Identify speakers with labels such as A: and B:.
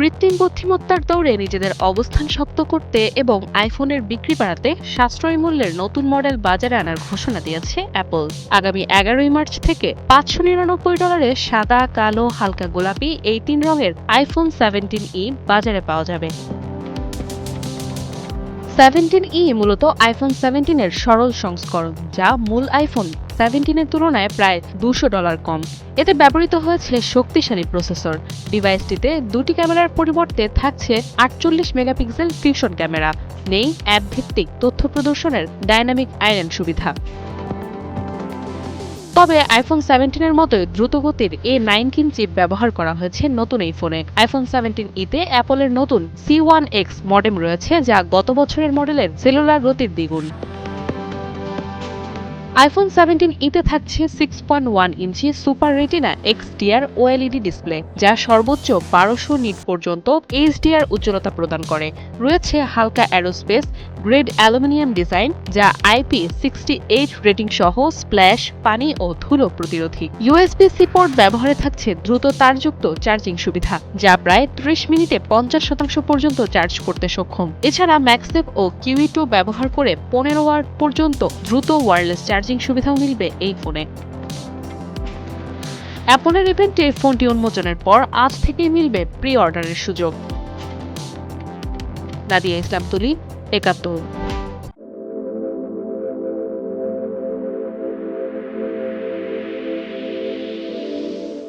A: কৃত্রিম বুদ্ধিমত্তার দৌড়ে নিজেদের অবস্থান শক্ত করতে এবং আইফোনের বিক্রি বাড়াতে সাশ্রয়ী মূল্যের নতুন মডেল বাজারে আনার ঘোষণা দিয়েছে অ্যাপল। আগামী 11 মার্চ থেকে $599 সাদা, কালো, হালকা গোলাপি এই 3 রঙের আইফোন 17e বাজারে পাওয়া যাবে। 17e মূলত আইফোন 17-এর সরল সংস্করণ, যা মূল আইফোন 17-এর তুলনায় প্রায় $200 কম। এতে ব্যবহৃত হয়েছে শক্তিশালী প্রসেসর। ডিভাইসটিতে দুটি ক্যামেরার পরিবর্তে থাকছে 48 মেগাপিক্সেল ফিউশন ক্যামেরা। নেই অ্যাপ ভিত্তিক তথ্য প্রদর্শনের ডাইনামিক আইল্যান্ড সুবিধা। তবে আইফোন 17-এর মতোই দ্রুতগতির A19 চিপ ব্যবহার করা হয়েছে নতুন এই ফোনে। আইফোন 17e-তে অ্যাপলের নতুন C1X মডেম রয়েছে, যা গত বছরের মডেলের সেলুলার গতির দ্বিগুণ। আইফোন 17e-তে থাকছে 6.1 inch super retina XDR OLED display, যা সর্বোচ্চ 1200 নিট পর্যন্ত HDR উজ্জ্বলতা প্রদান করে। রয়েছে হালকা অ্যারোস্পেস গ্রেড অ্যালুমিনিয়াম ডিজাইন, যা IP68 রেটিং সহ স্প্ল্যাশ, পানি ও ধুলো প্রতিরোধী। USB-C পোর্ট ব্যবহারে থাকছে দ্রুত তারযুক্ত চার্জিং সুবিধা, যা প্রায় 30 মিনিটে 50% পর্যন্ত চার্জ করতে সক্ষম। এছাড়া ম্যাগসেফ ও QE2 ব্যবহার করে 15 ওয়াট পর্যন্ত দ্রুত ওয়্যারলেস চার্জিং সুবিধাও মিলবে এই ফোনে। অ্যাপলের ইভেন্টে ফোনটি উন্মোচনের পর আজ থেকেই মিলবে প্রি অর্ডারের সুযোগ। নাদিয়া ইসলাম তুলি, 71।